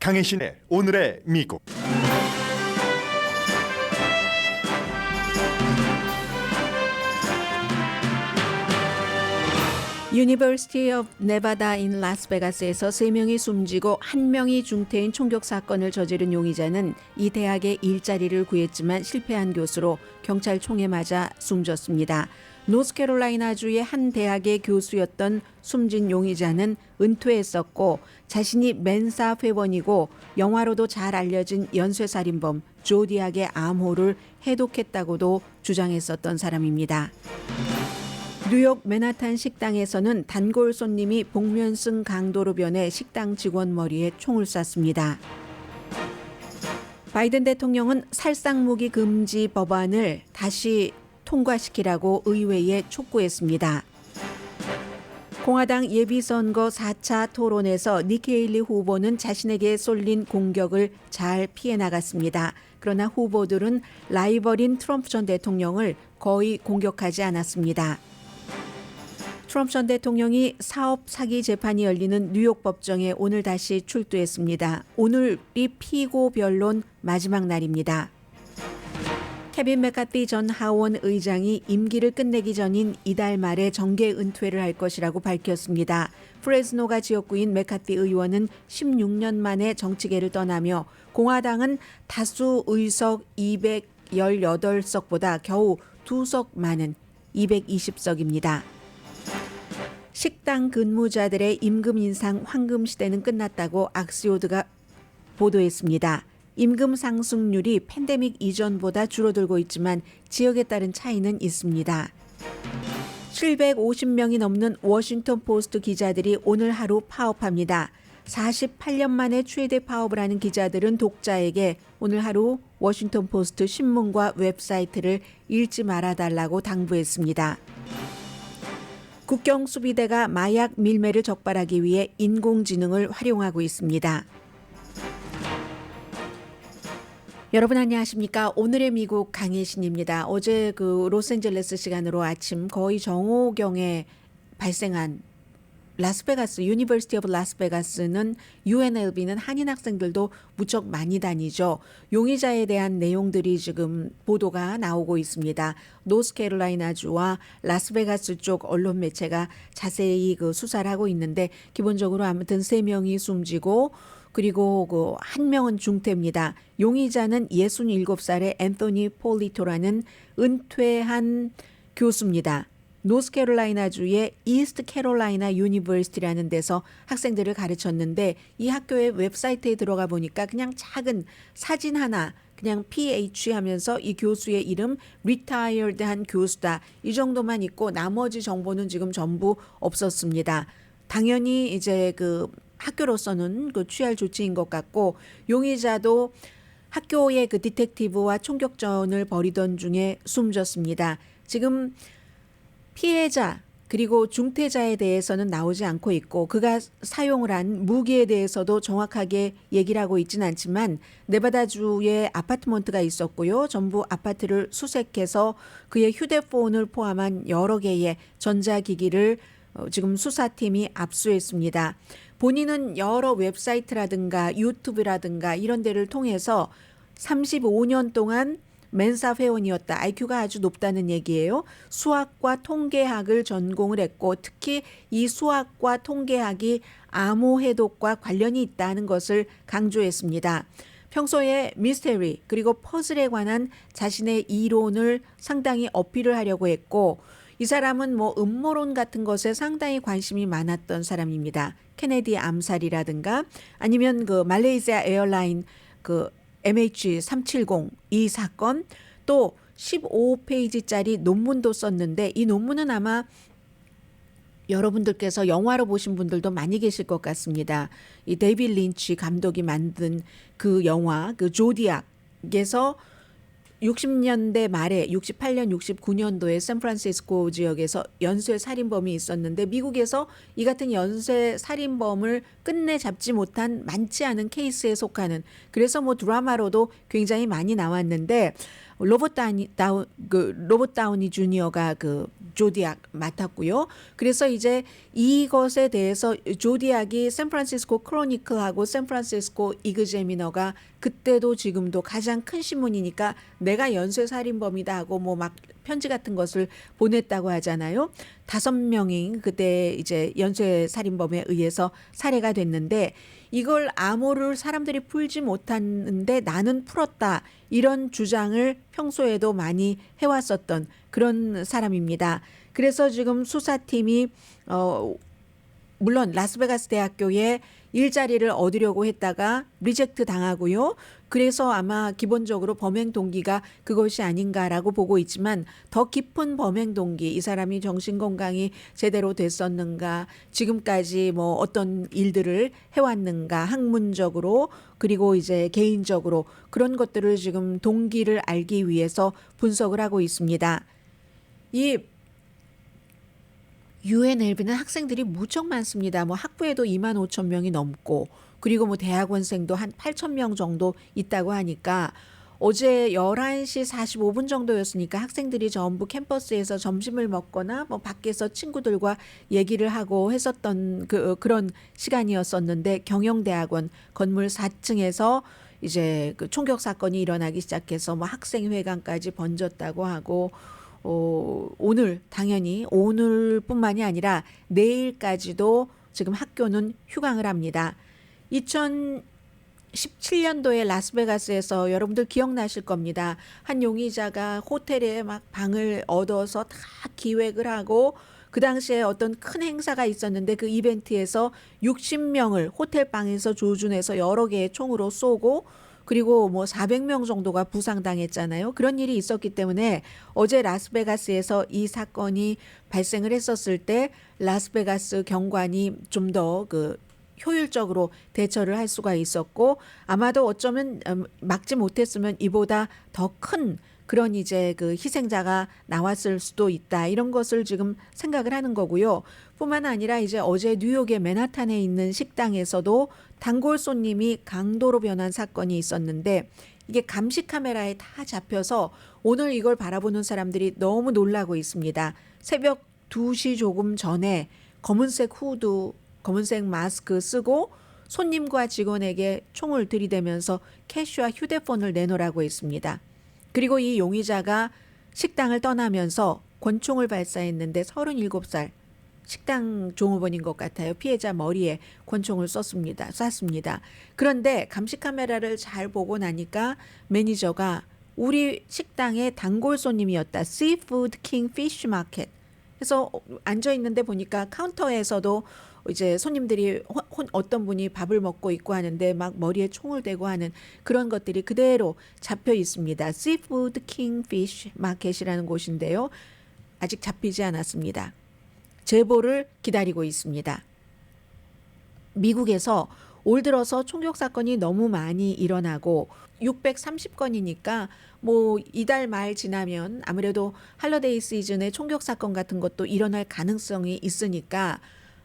강혜신의 오늘의 미국. 유니버시티 오브 네바다 인 라스베가스에서 3명이 숨지고 1명이 중태인 총격 사건을 저지른 용의자는 이 대학의 일자리를 구했지만 실패한 교수로 경찰 총에 맞아 숨졌습니다. 노스캐롤라이나주의 한 대학의 교수였던 숨진 용의자는 은퇴했었고 자신이 멘사 회원이고 영화로도 잘 알려진 연쇄살인범 조디악의 암호를 해독했다고도 주장했었던 사람입니다. 뉴욕 맨하탄 식당에서는 단골 손님이 복면승 강도로 변해 식당 직원 머리에 총을 쐈습니다. 바이든 대통령은 살상무기 금지 법안을 다시 통과시키라고 의회에 촉구했습니다. 공화당 예비선거 4차 토론에서 니키 헤일리 후보는 자신에게 쏠린 공격을 잘 피해 나갔습니다. 그러나 후보들은 라이벌인 트럼프 전 대통령을 거의 공격하지 않았습니다. 트럼프 전 대통령이 사업 사기 재판이 열리는 뉴욕 법정에 오늘 다시 출두했습니다. 오늘이 피고 변론 마지막 날입니다. 케빈 맥카티 전 하원 의장이 임기를 끝내기 전인 이달 말에 정계 은퇴를 할 것이라고 밝혔습니다. 프레스노가 지역구인 맥카티 의원은 16년 만에 정치계를 떠나며 공화당은 다수 의석 218석보다 겨우 2석 많은 220석입니다. 식당 근무자들의 임금 인상 황금 시대는 끝났다고 악시오드가 보도했습니다. 임금 상승률이 팬데믹 이전보다 줄어들고 있지만 지역에 따른 차이는 있습니다. 750명이 넘는 워싱턴 포스트 기자들이 오늘 하루 파업합니다. 48년 만에 최대 파업을 하는 기자들은 독자에게 오늘 하루 워싱턴 포스트 신문과 웹사이트를 읽지 말아달라고 당부했습니다. 국경수비대가 마약 밀매를 적발하기 위해 인공지능을 활용하고 있습니다. 여러분 안녕하십니까? 오늘의 미국 강혜신입니다. 어제 로스앤젤레스 시간으로 아침 거의 정오경에 발생한 라스베가스, 유니버시티 오브 라스베가스는 UNLV는 한인 학생들도 무척 많이 다니죠. 용의자에 대한 내용들이 지금 보도가 나오고 있습니다. 노스캐롤라이나주와 라스베가스 쪽 언론 매체가 자세히 수사를 하고 있는데 기본적으로 아무튼 3명이 숨지고 그리고 1명은 중태입니다. 용의자는 67살의 앤토니 폴리토라는 은퇴한 교수입니다. 노스캐롤라이나주의 이스트 캐롤라이나 유니버시티라는 데서 학생들을 가르쳤는데 이 학교의 웹사이트에 들어가 보니까 그냥 작은 사진 하나 그냥 PH 하면서 이 교수의 이름 retired 한 교수다 이 정도만 있고 나머지 정보는 지금 전부 없었습니다. 당연히 이제 학교로서는 취할 조치인 것 같고 용의자도 학교의 디텍티브와 총격전을 벌이던 중에 숨졌습니다. 지금 피해자 그리고 중태자에 대해서는 나오지 않고 있고 그가 사용을 한 무기에 대해서도 정확하게 얘기를 하고 있지는 않지만 네바다주에 아파트먼트가 있었고요. 전부 아파트를 수색해서 그의 휴대폰을 포함한 여러 개의 전자기기를 지금 수사팀이 압수했습니다. 본인은 여러 웹사이트라든가 유튜브라든가 이런 데를 통해서 35년 동안 멘사 회원이었다. IQ가 아주 높다는 얘기예요. 수학과 통계학을 전공을 했고 특히 이 수학과 통계학이 암호 해독과 관련이 있다는 것을 강조했습니다. 평소에 미스테리 그리고 퍼즐에 관한 자신의 이론을 상당히 어필을 하려고 했고 이 사람은 음모론 같은 것에 상당히 관심이 많았던 사람입니다. 케네디 암살이라든가 아니면 말레이시아 에어라인 MH370 이 사건 또 15페이지짜리 논문도 썼는데 이 논문은 아마 여러분들께서 영화로 보신 분들도 많이 계실 것 같습니다. 이 데이비드 린치 감독이 만든 그 영화 조디악에서 60년대 말에 68년 69년도에 샌프란시스코 지역에서 연쇄 살인범이 있었는데 미국에서 이 같은 연쇄 살인범을 끝내 잡지 못한 많지 않은 케이스에 속하는 그래서 드라마로도 굉장히 많이 나왔는데 로버트 다우니 주니어가 그 조디악 맡았고요. 그래서 이제 이것에 대해서 조디악이 샌프란시스코 크로니클하고 샌프란시스코 이그제미너가 그때도 지금도 가장 큰 신문이니까 내가 연쇄살인범이다 하고 뭐 막 편지 같은 것을 보냈다고 하잖아요. 5명이 그때 이제 연쇄살인범에 의해서 살해가 됐는데 이걸 암호를 사람들이 풀지 못하는데 나는 풀었다. 이런 주장을 평소에도 많이 해왔었던 그런 사람입니다. 그래서 지금 수사팀이 물론 라스베가스 대학교에 일자리를 얻으려고 했다가 리젝트 당하고요. 그래서 아마 기본적으로 범행 동기가 그것이 아닌가라고 보고 있지만 더 깊은 범행 동기, 이 사람이 정신건강이 제대로 됐었는가, 지금까지 뭐 어떤 일들을 해왔는가, 학문적으로 그리고 이제 개인적으로 그런 것들을 지금 동기를 알기 위해서 분석을 하고 있습니다. 이 UNLV는 학생들이 무척 많습니다. 뭐 학부에도 25,000명이 넘고 그리고 뭐 대학원생도 한 8,000명 정도 있다고 하니까 어제 11시 45분 정도였으니까 학생들이 전부 캠퍼스에서 점심을 먹거나 뭐 밖에서 친구들과 얘기를 하고 했었던 그런 시간이었었는데 경영대학원 건물 4층에서 이제 그 총격 사건이 일어나기 시작해서 뭐 학생회관까지 번졌다고 하고 오늘 당연히 오늘뿐만이 아니라 내일까지도 지금 학교는 휴강을 합니다. 2017년도에 라스베가스에서 여러분들 기억나실 겁니다. 한 용의자가 호텔에 막 방을 얻어서 다 기획을 하고 그 당시에 어떤 큰 행사가 있었는데 그 이벤트에서 60명을 호텔 방에서 조준해서 여러 개의 총으로 쏘고 그리고 뭐 400명 정도가 부상당했잖아요. 그런 일이 있었기 때문에 어제 라스베가스에서 이 사건이 발생을 했었을 때 라스베가스 경관이 좀 더 그 효율적으로 대처를 할 수가 있었고 아마도 어쩌면 막지 못했으면 이보다 더 큰 그런 이제 그 희생자가 나왔을 수도 있다. 이런 것을 지금 생각을 하는 거고요. 뿐만 아니라 이제 어제 뉴욕의 맨하탄에 있는 식당에서도 단골 손님이 강도로 변한 사건이 있었는데 이게 감시 카메라에 다 잡혀서 오늘 이걸 바라보는 사람들이 너무 놀라고 있습니다. 새벽 2시 조금 전에 검은색 후드, 검은색 마스크 쓰고 손님과 직원에게 총을 들이대면서 캐시와 휴대폰을 내놓으라고 했습니다. 그리고 이 용의자가 식당을 떠나면서 권총을 발사했는데 37살 식당 종업원인 것 같아요. 피해자 머리에 권총을 쐈습니다. 그런데 감시 카메라를 잘 보고 나니까 매니저가 우리 식당의 단골 손님이었다. Seafood King Fish Market. 그래서 앉아 있는데 보니까 카운터에서도 이제 손님들이 어떤 분이 밥을 먹고 있고 하는데 막 머리에 총을 대고 하는 그런 것들이 그대로 잡혀 있습니다. Seafood King Fish Market이라는 곳인데요. 아직 잡히지 않았습니다. 제보를 기다리고 있습니다. 미국에서 올 들어서 총격 사건이 너무 많이 일어나고 630건이니까 뭐 이달 말 지나면 아무래도 할러데이 시즌에 총격 사건 같은 것도 일어날 가능성이 있으니까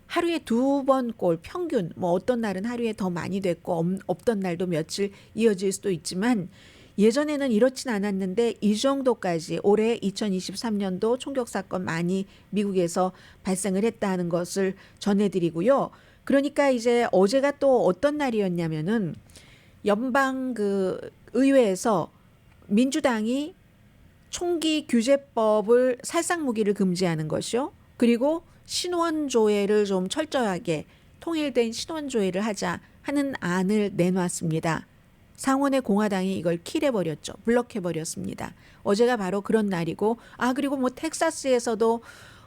하루에 2번 꼴 평균 뭐 어떤 날은 하루에 더 많이 됐고 없던 날도 며칠 이어질 수도 있지만 예전에는 이렇진 않았는데 이 정도까지 올해 2023년도 총격 사건 많이 미국에서 발생을 했다는 것을 전해드리고요. 그러니까 이제 어제가 또 어떤 날이었냐면은 연방 그 의회에서 민주당이 총기 규제법을 살상 무기를 금지하는 것이요. 그리고 신원 조회를 좀 철저하게 통일된 신원 조회를 하자 하는 안을 내놨습니다. 상원의 공화당이 이걸 킬해버렸죠. 블럭해버렸습니다. 어제가 바로 그런 날이고 그리고 뭐 텍사스에서도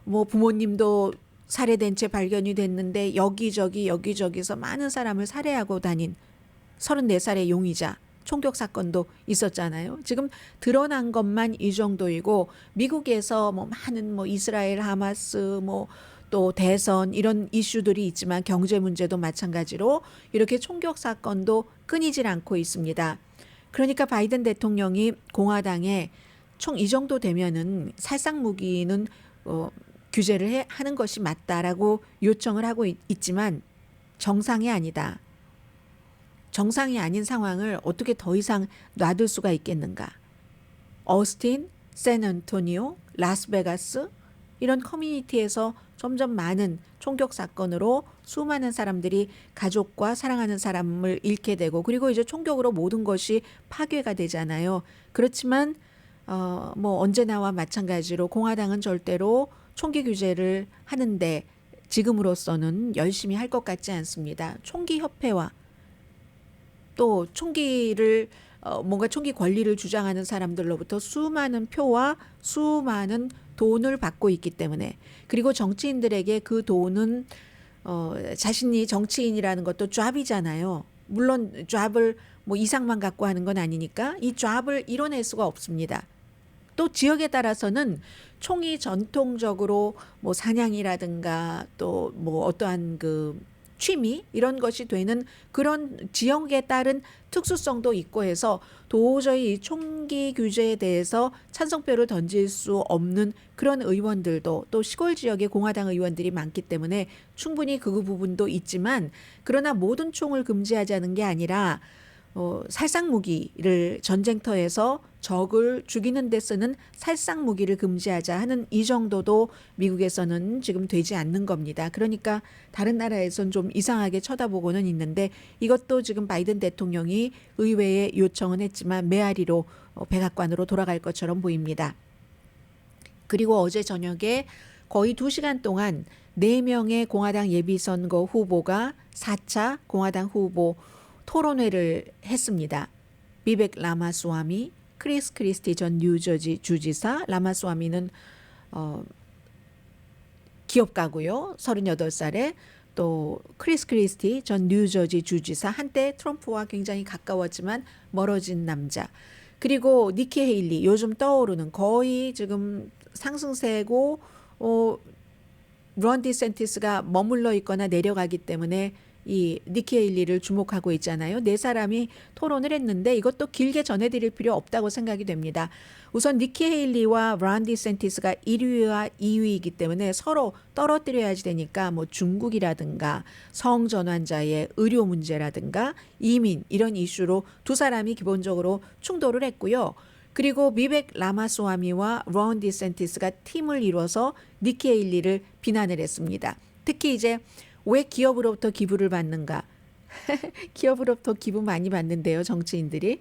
뭐 부모님도 살해된 채 발견이 됐는데 여기저기서 많은 사람을 살해하고 다닌 34살의 용의자 총격 사건도 있었잖아요. 지금 드러난 것만 이 정도이고 미국에서 뭐 많은 뭐 이스라엘 하마스 뭐 또 대선 이런 이슈들이 있지만 경제 문제도 마찬가지로 이렇게 총격 사건도 끊이질 않고 있습니다. 그러니까 바이든 대통령이 공화당에 총 이 정도 되면은 살상 무기는 규제를 하는 것이 맞다라고 요청을 하고 있지만 정상이 아니다. 정상이 아닌 상황을 어떻게 더 이상 놔둘 수가 있겠는가? 어스틴, 샌안토니오, 라스베가스 이런 커뮤니티에서 점점 많은 총격 사건으로 수많은 사람들이 가족과 사랑하는 사람을 잃게 되고 그리고 이제 총격으로 모든 것이 파괴가 되잖아요. 그렇지만 뭐 언제나와 마찬가지로 공화당은 절대로 총기 규제를 하는데 지금으로서는 열심히 할 것 같지 않습니다. 총기 협회와 또 총기를 뭔가 총기 권리를 주장하는 사람들로부터 수많은 표와 수많은 돈을 받고 있기 때문에 그리고 정치인들에게 그 돈은 자신이 정치인이라는 것도 잡이잖아요. 물론 잡을 뭐 이상만 갖고 하는 건 아니니까 이 잡을 이뤄낼 수가 없습니다. 또 지역에 따라서는 총이 전통적으로 뭐 사냥이라든가 또 뭐 어떠한 그 취미 이런 것이 되는 그런 지역에 따른 특수성도 있고 해서 도저히 이 총기 규제에 대해서 찬성표를 던질 수 없는 그런 의원들도 또 시골 지역에 공화당 의원들이 많기 때문에 충분히 그 부분도 있지만 그러나 모든 총을 금지하자는 게 아니라 살상 무기를 전쟁터에서 적을 죽이는 데 쓰는 살상 무기를 금지하자 하는 이 정도도 미국에서는 지금 되지 않는 겁니다. 그러니까 다른 나라에선 좀 이상하게 쳐다보고는 있는데 이것도 지금 바이든 대통령이 의회에 요청은 했지만 메아리로 백악관으로 돌아갈 것처럼 보입니다. 그리고 어제 저녁에 거의 2시간 동안 4명의 공화당 예비선거 후보가 4차 공화당 후보 토론회를 했습니다. 비벡 라마스와미, 크리스 크리스티 전 뉴저지 주지사, 라마스와미는 기업가고요. 38살에 또 크리스 크리스티 전 뉴저지 주지사 한때 트럼프와 굉장히 가까웠지만 멀어진 남자. 그리고 니키 헤일리 요즘 떠오르는 거의 지금 상승세고 론 디센티스가 머물러 있거나 내려가기 때문에 이 니키 헤일리를 주목하고 있잖아요. 네 사람이 토론을 했는데 이것도 길게 전해드릴 필요 없다고 생각이 됩니다. 우선 니키 헤일리와 론 디센티스가 1위와 2위이기 때문에 서로 떨어뜨려야지 되니까 뭐 중국이라든가 성전환자의 의료 문제라든가 이민 이런 이슈로 두 사람이 기본적으로 충돌을 했고요. 그리고 비벡 라마스와미와 론 디센티스가 팀을 이뤄서 니키 헤일리를 비난을 했습니다. 특히 이제 왜 기업으로부터 기부를 받는가? 기업으로부터 기부 많이 받는데요, 정치인들이.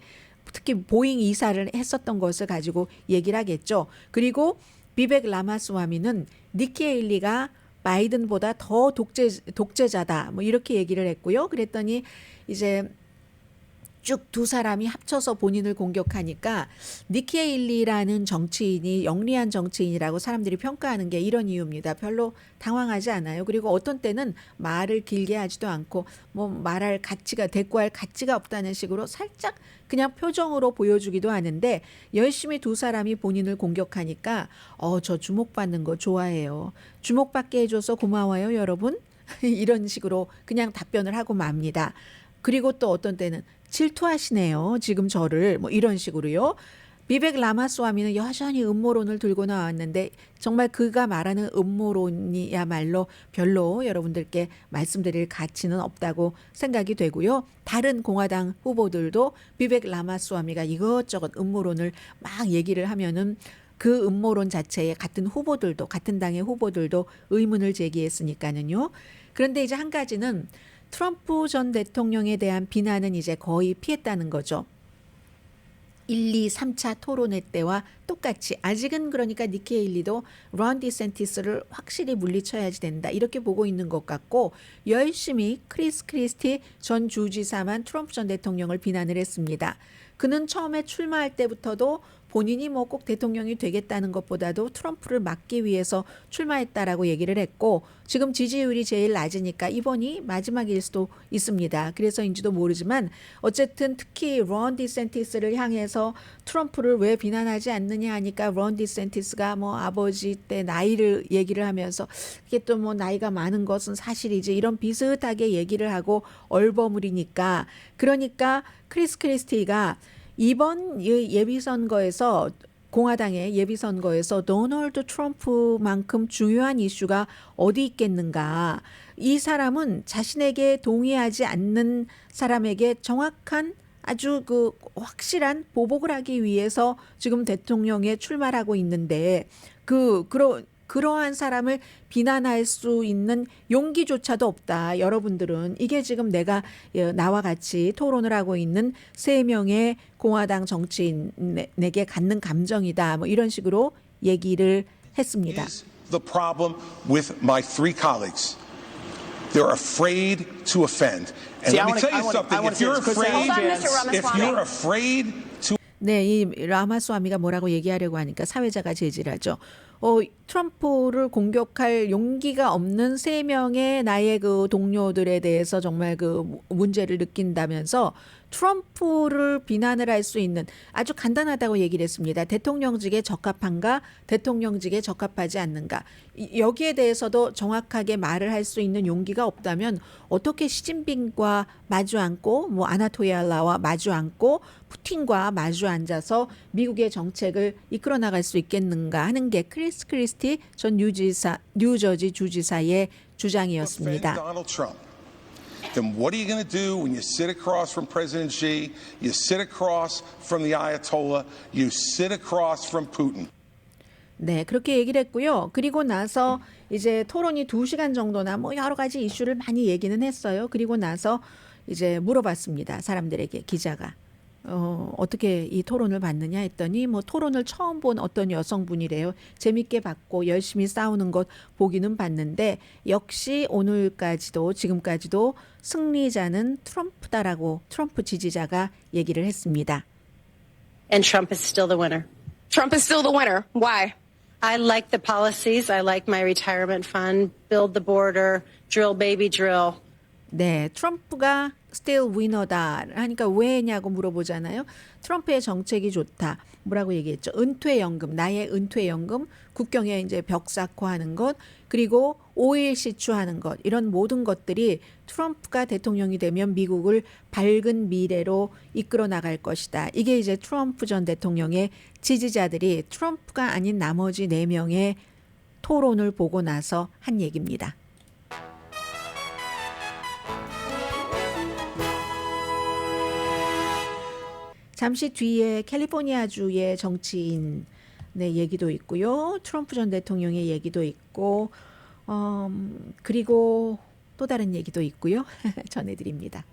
특히 보잉 이사를 했었던 것을 가지고 얘기를 하겠죠. 그리고 비벡 라마스와미는 니키 헤일리가 바이든보다 더 독재자다. 뭐 이렇게 얘기를 했고요. 그랬더니 이제 쭉 두 사람이 합쳐서 본인을 공격하니까 니키 헤일리라는 정치인이 영리한 정치인이라고 사람들이 평가하는 게 이런 이유입니다. 별로 당황하지 않아요. 그리고 어떤 때는 말을 길게 하지도 않고 뭐 말할 가치가 대꾸할 가치가 없다는 식으로 살짝 그냥 표정으로 보여주기도 하는데 열심히 두 사람이 본인을 공격하니까 저 주목받는 거 좋아해요. 주목받게 해줘서 고마워요, 여러분. 이런 식으로 그냥 답변을 하고 맙니다. 그리고 또 어떤 때는 질투하시네요. 지금 저를 뭐 이런 식으로요. 비벡 라마스와미는 여전히 음모론을 들고 나왔는데 정말 그가 말하는 음모론이야말로 별로 여러분들께 말씀드릴 가치는 없다고 생각이 되고요. 다른 공화당 후보들도 비벡 라마스와미가 이것저것 음모론을 막 얘기를 하면은 그 음모론 자체에 같은 후보들도 같은 당의 후보들도 의문을 제기했으니까는요. 그런데 이제 한 가지는 트럼프 전 대통령에 대한 비난은 이제 거의 피했다는 거죠. 1, 2, 3차 토론회 때와 똑같이 아직은 그러니까 니키 헤일리도 론 디센티스를 확실히 물리쳐야지 된다 이렇게 보고 있는 것 같고 열심히 크리스 크리스티 전 주지사만 트럼프 전 대통령을 비난을 했습니다. 그는 처음에 출마할 때부터도 본인이 뭐 꼭 대통령이 되겠다는 것보다도 트럼프를 막기 위해서 출마했다라고 얘기를 했고 지금 지지율이 제일 낮으니까 이번이 마지막일 수도 있습니다. 그래서인지도 모르지만 어쨌든 특히 론 디센티스를 향해서 트럼프를 왜 비난하지 않느냐 하니까 론 디센티스가 뭐 아버지 때 나이를 얘기를 하면서 이게 또 뭐 나이가 많은 것은 사실이지 이런 비슷하게 얘기를 하고 얼버무리니까 그러니까 크리스 크리스티가 이번 예비선거에서 공화당의 예비선거에서 도널드 트럼프만큼 중요한 이슈가 어디 있겠는가. 이 사람은 자신에게 동의하지 않는 사람에게 정확한 아주 그 확실한 보복을 하기 위해서 지금 대통령에 출마하고 있는데 그러한 사람을 비난할 수 있는 용기조차도 없다. 여러분들은 이게 지금 내가 나와 같이 토론을 하고 있는 3명의 공화당 정치인에게 갖는 감정이다. 뭐 이런 식으로 얘기를 했습니다. Is the problem with my three colleagues? They're afraid to offend. And See, let I me tell you wanna something. say If you're this, Chris afraid, Hold on, Mr. if you're afraid to 네, 이 라마스와미가 뭐라고 얘기하려고 하니까 사회자가 제지하죠. 트럼프를 공격할 용기가 없는 3명의 나의 그 동료들에 대해서 정말 그 문제를 느낀다면서 트럼프를 비난을 할 수 있는 아주 간단하다고 얘기를 했습니다. 대통령직에 적합한가, 대통령직에 적합하지 않는가. 여기에 대해서도 정확하게 말을 할 수 있는 용기가 없다면 어떻게 시진핑과 마주 앉고 뭐 아나토이알라와 마주 앉고 푸틴과 마주 앉아서 미국의 정책을 이끌어 나갈 수 있겠는가 하는 게 크리스 크리스티 전 뉴저지 주지사의 offend 주장이었습니다. Donald Trump, then what are you going to do when you sit across from President Xi, you sit across from the Ayatollah, you sit across from Putin? 네, 그렇게 얘기를 했고요. 그리고 나서 이제 토론이 2시간 정도나 뭐 여러 가지 이슈를 많이 얘기는 했어요. 그리고 나서 이제 물어봤습니다. 사람들에게 기자가. 어떻게 이 토론을 봤느냐 했더니 뭐 토론을 처음 본 어떤 여성분이래요. 재밌게 봤고 열심히 싸우는 것 보기는 봤는데 역시 오늘까지도 지금까지도 승리자는 트럼프다라고 트럼프 지지자가 얘기를 했습니다. And Trump is still the winner. Trump is still the winner. Why? I like the policies. I like my retirement fund, build the border, drill baby drill. 네, 트럼프가 still winner다 하니까 왜냐고 물어보잖아요. 트럼프의 정책이 좋다. 뭐라고 얘기했죠? 은퇴연금, 나의 은퇴연금, 국경에 이제 벽사코하는 것, 그리고 오일 시추하는 것, 이런 모든 것들이 트럼프가 대통령이 되면 미국을 밝은 미래로 이끌어 나갈 것이다. 이게 이제 트럼프 전 대통령의 지지자들이 트럼프가 아닌 나머지 4명의 토론을 보고 나서 한 얘기입니다. 잠시 뒤에 캘리포니아주의 정치인의 얘기도 있고요. 트럼프 전 대통령의 얘기도 있고 그리고 또 다른 얘기도 있고요. 전해드립니다.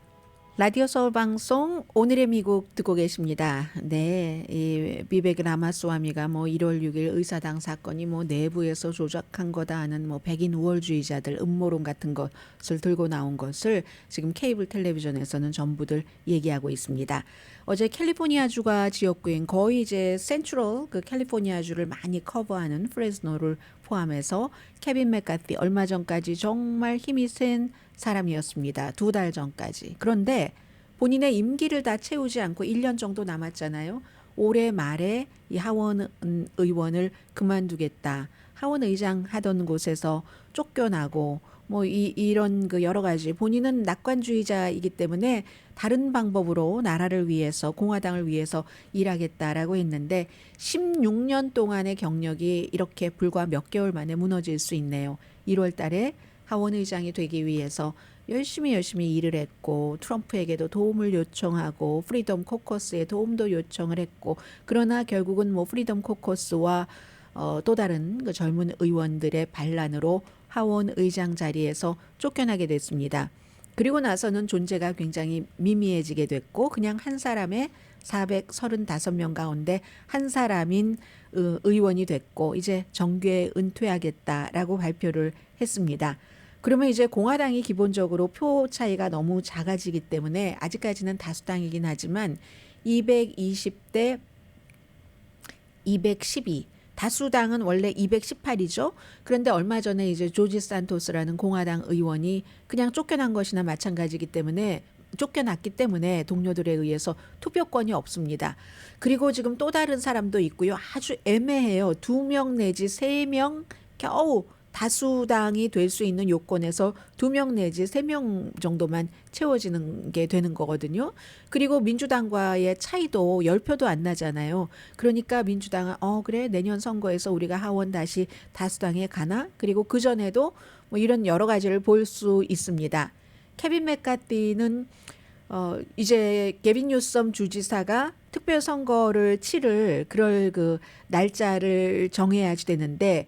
라디오 서울 방송 오늘의 미국 듣고 계십니다. 네, 이 비베크 라마스와미가 뭐 1월 6일 의사당 사건이 뭐 내부에서 조작한 거다 하는 뭐 백인 우월주의자들 음모론 같은 것을 들고 나온 것을 지금 케이블 텔레비전에서는 전부들 얘기하고 있습니다. 어제 캘리포니아주가 지역구인 거의 이제 센트럴 그 캘리포니아주를 많이 커버하는 프레스노를 포함해서 케빈 맥카티 얼마 전까지 정말 힘이 센 사람이었습니다. 2달 전까지. 그런데 본인의 임기를 다 채우지 않고 1년 정도 남았잖아요. 올해 말에 이 하원 의원을 그만두겠다. 하원 의장 하던 곳에서 쫓겨나고 뭐 이런 그 여러 가지 본인은 낙관주의자이기 때문에 다른 방법으로 나라를 위해서 공화당을 위해서 일하겠다라고 했는데 16년 동안의 경력이 이렇게 불과 몇 개월 만에 무너질 수 있네요. 1월 달에 하원 의장이 되기 위해서 열심히 일을 했고 트럼프에게도 도움을 요청하고 프리덤 코커스에 도움도 요청을 했고 그러나 결국은 뭐 프리덤 코커스와 또 다른 그 젊은 의원들의 반란으로 하원 의장 자리에서 쫓겨나게 됐습니다. 그리고 나서는 존재가 굉장히 미미해지게 됐고 그냥 한 사람의 435명 가운데 한 사람인 의원이 됐고 이제 정계에 은퇴하겠다라고 발표를 했습니다. 그러면 이제 공화당이 기본적으로 표 차이가 너무 작아지기 때문에 아직까지는 다수당이긴 하지만 220대 212 다수당은 원래 218이죠. 그런데 얼마 전에 이제 조지 산토스라는 공화당 의원이 그냥 쫓겨난 것이나 마찬가지이기 때문에 쫓겨났기 때문에 동료들에 의해서 투표권이 없습니다. 그리고 지금 또 다른 사람도 있고요. 아주 애매해요. 2명 내지 3명 겨우 다수당이 될 수 있는 요건에서 2명 내지 3명 정도만 채워지는 게 되는 거거든요. 그리고 민주당과의 차이도 10표도 안 나잖아요. 그러니까 민주당은 그래 내년 선거에서 우리가 하원 다시 다수당에 가나? 그리고 그전에도 뭐 이런 여러 가지를 볼 수 있습니다. 케빈 맥카티는 이제 게빈 뉴섬 주지사가 특별 선거를 치를 그럴 그 날짜를 정해야지 되는데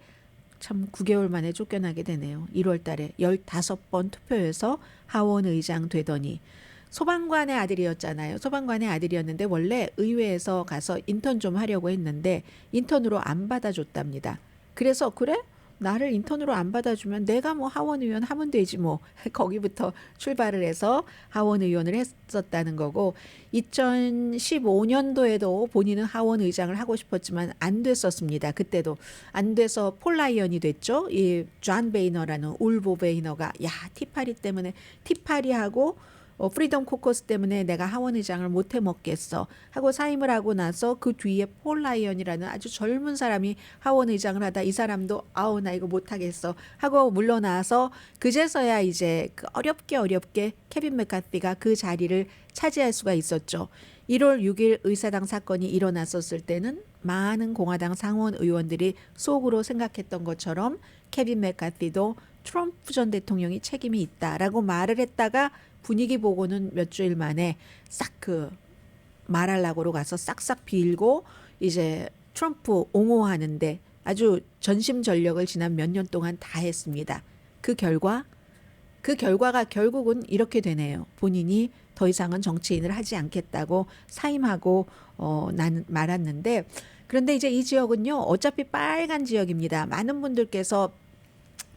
참 9개월 만에 쫓겨나게 되네요. 1월 달에 15번 투표에서 하원 의장 되더니 소방관의 아들이었잖아요. 소방관의 아들이었는데 원래 의회에서 가서 인턴 좀 하려고 했는데 인턴으로 안 받아줬답니다. 그래서 그래? 나를 인턴으로 안 받아주면 내가 뭐 하원 의원 하면 되지 뭐. 거기부터 출발을 해서 하원 의원을 했었다는 거고 2015년도에도 본인은 하원 의장을 하고 싶었지만 안 됐었습니다. 그때도 안 돼서 폴 라이언이 됐죠. 이 존 베이너라는 울보 베이너가 야 티파리 때문에 티파리하고 프리덤 코커스 때문에 내가 하원 의장을 못 해 먹겠어 하고 사임을 하고 나서 그 뒤에 폴 라이언이라는 아주 젊은 사람이 하원 의장을 하다 이 사람도 아우 나 이거 못 하겠어 하고 물러나서 그제서야 이제 그 어렵게 케빈 맥카티가 그 자리를 차지할 수가 있었죠. 1월 6일 의사당 사건이 일어났었을 때는 많은 공화당 상원 의원들이 속으로 생각했던 것처럼 케빈 맥카티도 트럼프 전 대통령이 책임이 있다라고 말을 했다가 분위기 보고는 몇 주일 만에 싹 그 말할라고로 가서 싹싹 빌고 이제 트럼프 옹호하는데 아주 전심전력을 지난 몇 년 동안 다 했습니다. 그 결과가 결국은 이렇게 되네요. 본인이 더 이상은 정치인을 하지 않겠다고 사임하고 나는 말았는데 그런데 이제 이 지역은요 어차피 빨간 지역입니다. 많은 분들께서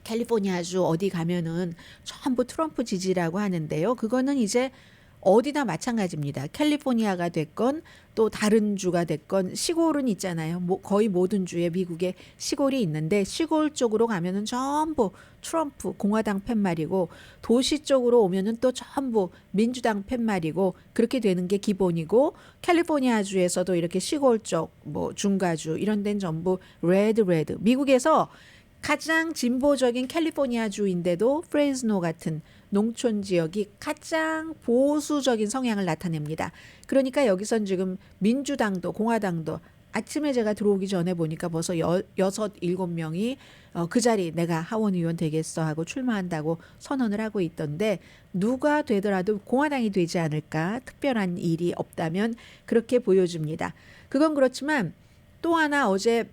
캘리포니아주 어디 가면은 전부 트럼프 지지라고 하는데요. 그거는 이제 어디나 마찬가지입니다. 캘리포니아가 됐건 또 다른 주가 됐건 시골은 있잖아요. 거의 모든 주에 미국에 시골이 있는데 시골 쪽으로 가면은 전부 트럼프 공화당 팻말이고 도시 쪽으로 오면은 또 전부 민주당 팻말이고 그렇게 되는 게 기본이고 캘리포니아 주에서도 이렇게 시골 쪽 뭐 중가주 이런 데는 전부 레드 미국에서 가장 진보적인 캘리포니아 주인데도 프레즈노 같은 농촌 지역이 가장 보수적인 성향을 나타냅니다. 그러니까 여기선 지금 민주당도 공화당도 아침에 제가 들어오기 전에 보니까 벌써 6-7명이 그 자리 내가 하원 의원 되겠어 하고 출마한다고 선언을 하고 있던데 누가 되더라도 공화당이 되지 않을까 특별한 일이 없다면 그렇게 보여집니다. 그건 그렇지만 또 하나 어제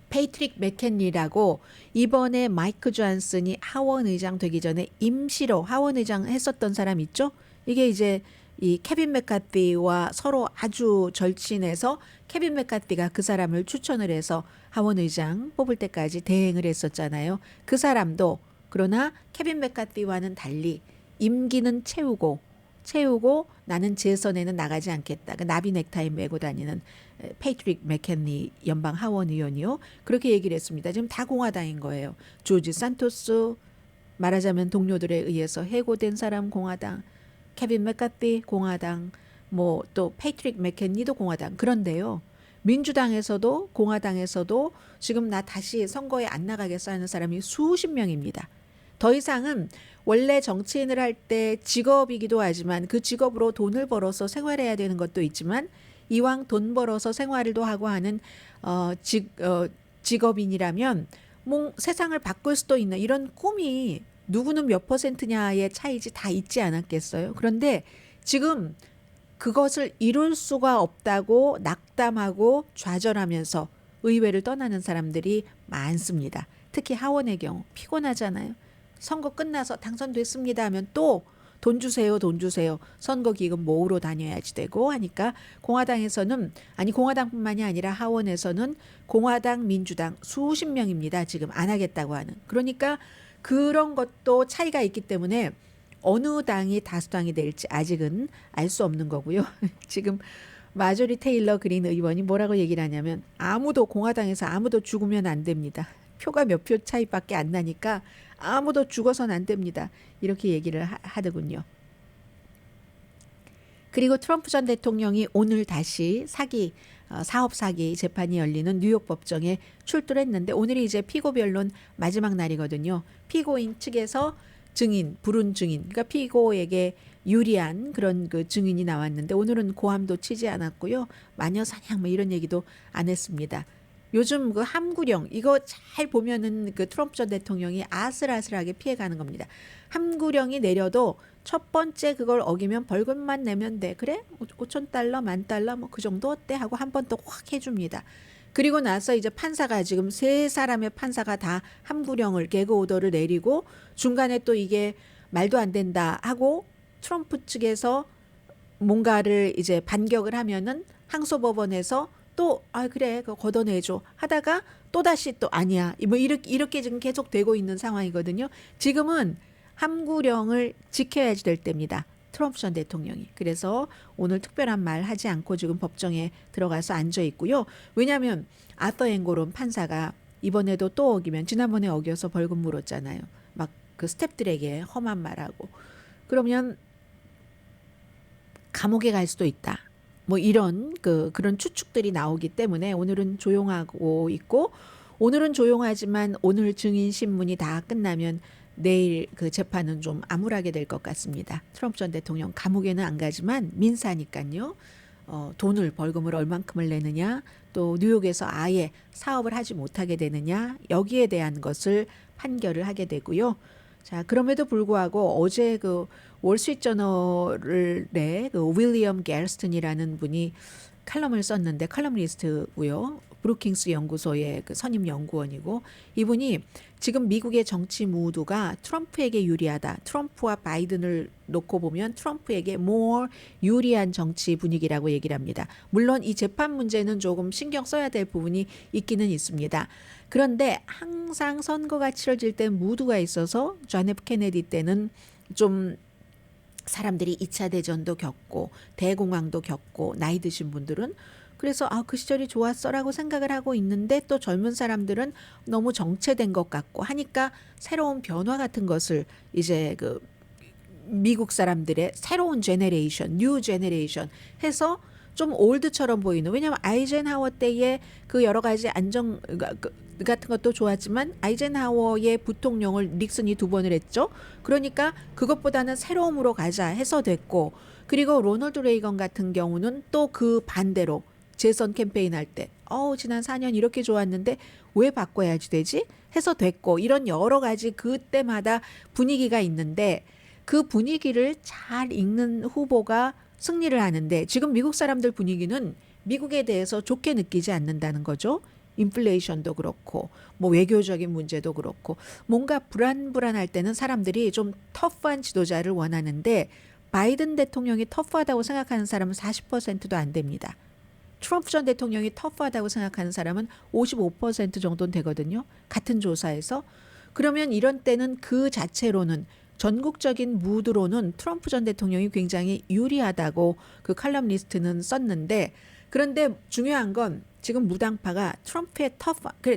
페이트릭 맥켄리라고 이번에 마이크 존슨이 하원 의장 되기 전에 임시로 하원 의장 했었던 사람 있죠? 이게 이제 이 케빈 맥카티와 서로 아주 절친해서 케빈 맥카티가 그 사람을 추천을 해서 하원 의장 뽑을 때까지 대행을 했었잖아요. 그 사람도 그러나 케빈 맥카티와는 달리 임기는 채우고 나는 재선에는 나가지 않겠다. 그 나비 넥타이 메고 다니는 페이트릭 맥켄리 연방 하원 의원이요. 그렇게 얘기를 했습니다. 지금 다 공화당인 거예요. 조지 산토스 말하자면 동료들에 의해서 해고된 사람 공화당, 케빈 맥카티 공화당, 뭐 또 페이트릭 맥켄리도 공화당. 그런데요. 민주당에서도 공화당에서도 지금 나 다시 선거에 안 나가겠어 하는 사람이 수십 명입니다. 더 이상은 원래 정치인을 할 때 직업이기도 하지만 그 직업으로 돈을 벌어서 생활해야 되는 것도 있지만 이왕 돈 벌어서 생활도 하고 하는 직업인이라면 뭐 세상을 바꿀 수도 있는 이런 꿈이 누구는 몇 %냐의 차이지 다 있지 않았겠어요. 그런데 지금 그것을 이룰 수가 없다고 낙담하고 좌절하면서 의회를 떠나는 사람들이 많습니다. 특히 하원의 경우 피곤하잖아요. 선거 끝나서 당선됐습니다 하면 또 돈 주세요. 선거 기금 모으러 다녀야지 되고 하니까 공화당에서는 아니 공화당뿐만이 아니라 하원에서는 공화당, 민주당 수십 명입니다. 지금 안 하겠다고 하는. 그러니까 그런 것도 차이가 있기 때문에 어느 당이 다수당이 될지 아직은 알 수 없는 거고요. 지금 마조리 테일러 그린 의원이 뭐라고 얘기를 하냐면 공화당에서 아무도 죽으면 안 됩니다. 표가 몇 표 차이밖에 안 나니까 아무도 죽어서는 안 됩니다. 이렇게 얘기를 하더군요. 그리고 트럼프 전 대통령이 오늘 다시 사업 사기 재판이 열리는 뉴욕 법정에 출두를 했는데 오늘이 이제 피고 변론 마지막 날이거든요. 피고인 측에서 불운 증인, 그러니까 피고에게 유리한 그런 그 증인이 나왔는데 오늘은 고함도 치지 않았고요. 마녀 사냥 뭐 이런 얘기도 안 했습니다. 요즘 그 함구령 이거 잘 보면은 그 트럼프 전 대통령이 아슬아슬하게 피해가는 겁니다. 함구령이 내려도 첫 번째 그걸 어기면 벌금만 내면 돼. 그래? 5,000달러, 10,000달러 뭐 그 정도 어때? 하고 한 번 또 확 해줍니다. 그리고 나서 이제 판사가 지금 세 사람의 판사가 다 함구령을 개그 오더를 내리고 중간에 또 이게 말도 안 된다 하고 트럼프 측에서 뭔가를 이제 반격을 하면은 항소법원에서 또 아 그래 그거 걷어내줘 하다가 또 다시 또 아니야 뭐 이렇게 지금 계속 되고 있는 상황이거든요. 지금은 함구령을 지켜야지 될 때입니다. 트럼프 전 대통령이. 그래서 오늘 특별한 말 하지 않고 지금 법정에 들어가서 앉아 있고요. 왜냐하면 아서 앵고론 판사가 이번에도 또 어기면 지난번에 어겨서 벌금 물었잖아요. 막 그 스태프들에게 험한 말하고 그러면 감옥에 갈 수도 있다. 뭐 이런 그런 추측들이 나오기 때문에 오늘은 조용하고 있고 오늘은 조용하지만 오늘 증인 신문이 다 끝나면 내일 그 재판은 좀 암울하게 될 것 같습니다. 트럼프 전 대통령 감옥에는 안 가지만 민사니까요. 돈을 벌금을 얼만큼을 내느냐 또 뉴욕에서 아예 사업을 하지 못하게 되느냐 여기에 대한 것을 판결을 하게 되고요. 자 그럼에도 불구하고 어제 그 월스트리트저널의 그 윌리엄 갤스턴이라는 분이 칼럼을 썼는데 칼럼니스트고요. 브루킹스 연구소의 그 선임 연구원이고 이분이 지금 미국의 정치 무드가 트럼프에게 유리하다. 트럼프와 바이든을 놓고 보면 트럼프에게 more 유리한 정치 분위기라고 얘기를 합니다. 물론 이 재판 문제는 조금 신경 써야 될 부분이 있기는 있습니다. 그런데 항상 선거가 치러질 때 무드가 있어서 존 F 케네디 때는 좀 사람들이 2차 대전도 겪고 대공황도 겪고 나이 드신 분들은 그래서 그 시절이 좋았어라고 생각을 하고 있는데 또 젊은 사람들은 너무 정체된 것 같고 하니까 새로운 변화 같은 것을 이제 그 미국 사람들의 새로운 제네레이션, 뉴 제네레이션 해서 좀 올드처럼 보이는 왜냐하면 아이젠하워 때의 그 여러 가지 안정 같은 것도 좋았지만 아이젠하워의 부통령을 닉슨이 2번을 했죠. 그러니까 그것보다는 새로움으로 가자 해서 됐고 그리고 로널드 레이건 같은 경우는 또 그 반대로 재선 캠페인 할 때 지난 4년 이렇게 좋았는데 왜 바꿔야지 되지? 해서 됐고 이런 여러 가지 그때마다 분위기가 있는데 그 분위기를 잘 읽는 후보가 승리를 하는데 지금 미국 사람들 분위기는 미국에 대해서 좋게 느끼지 않는다는 거죠. 인플레이션도 그렇고 뭐 외교적인 문제도 그렇고 뭔가 불안할 때는 사람들이 좀 터프한 지도자를 원하는데 바이든 대통령이 터프하다고 생각하는 사람은 40%도 안 됩니다. 트럼프 전 대통령이 터프하다고 생각하는 사람은 55% 정도는 되거든요. 같은 조사에서. 그러면 이런 때는 그 자체로는 전국적인 무드로는 트럼프 전 대통령이 굉장히 유리하다고 그 칼럼니스트는 썼는데 그런데 중요한 건 지금 무당파가 트럼프의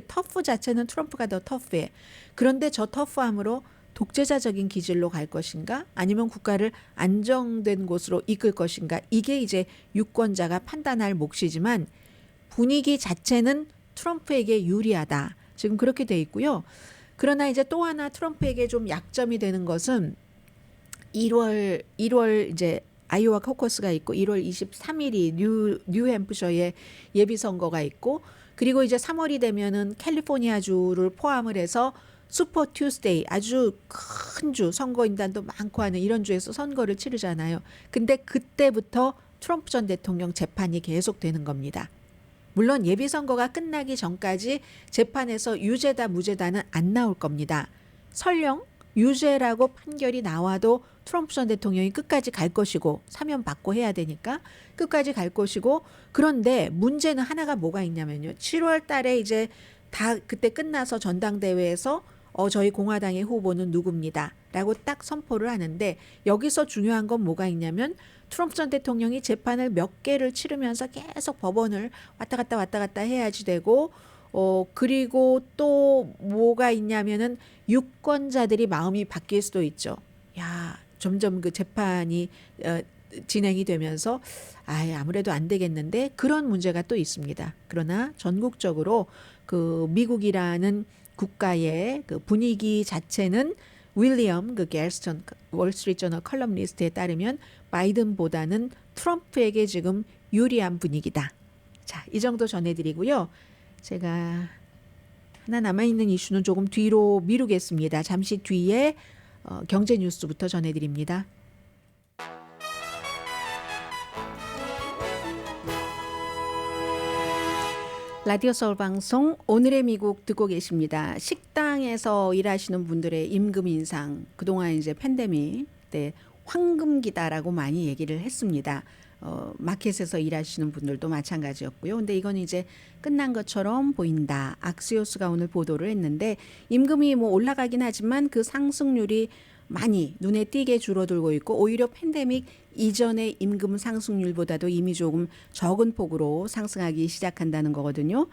터프 자체는 트럼프가 더 터프해. 그런데 저 터프함으로 독재자적인 기질로 갈 것인가 아니면 국가를 안정된 곳으로 이끌 것인가 이게 이제 유권자가 판단할 몫이지만 분위기 자체는 트럼프에게 유리하다. 지금 그렇게 돼 있고요. 그러나 이제 또 하나 트럼프에게 좀 약점이 되는 것은 1월 이제 아이오와 코커스가 있고 1월 23일이 뉴햄프셔의 예비 선거가 있고 그리고 이제 3월이 되면은 캘리포니아주를 포함을 해서 슈퍼 튜스데이 아주 큰 주 선거인단도 많고 하는 이런 주에서 선거를 치르잖아요. 근데 그때부터 트럼프 전 대통령 재판이 계속되는 겁니다. 물론 예비선거가 끝나기 전까지 재판에서 유죄다 무죄다는 안 나올 겁니다. 설령 유죄라고 판결이 나와도 트럼프 전 대통령이 끝까지 갈 것이고 사면 받고 해야 되니까 끝까지 갈 것이고 그런데 문제는 하나가 뭐가 있냐면요. 7월 달에 이제 다 그때 끝나서 전당대회에서 저희 공화당의 후보는 누굽니다. 라고 딱 선포를 하는데 여기서 중요한 건 뭐가 있냐면 트럼프 전 대통령이 재판을 몇 개를 치르면서 계속 법원을 왔다 갔다 해야지 되고 그리고 또 뭐가 있냐면은 유권자들이 마음이 바뀔 수도 있죠. 야, 점점 그 재판이 진행이 되면서 아무래도 안 되겠는데 그런 문제가 또 있습니다. 그러나 전국적으로 그 미국이라는 국가의 그 분위기 자체는 윌리엄 그 갤스턴 월스트리트저널 컬럼니스트에 따르면 바이든보다는 트럼프에게 지금 유리한 분위기다. 자, 이 정도 전해드리고요. 제가 하나 남아있는 이슈는 조금 뒤로 미루겠습니다. 잠시 뒤에 경제 뉴스부터 전해드립니다. 라디오 서울 방송 오늘의 미국 듣고 계십니다. 식당에서 일하시는 분들의 임금 인상, 그동안 이제 팬데믹 때 황금기다라고 많이 얘기를 했습니다. 마켓에서 일하시는 분들도 마찬가지였고요. 근데 이건 이제 끝난 것처럼 보인다. 악시오스가 오늘 보도를 했는데 임금이 뭐 올라가긴 하지만 그 상승률이 많이 눈에 띄게 줄어들고 있고 오히려 팬데믹 이전의 임금 상승률보다도 이미 조금 적은 폭으로 상승하기 시작한다는 거거든요.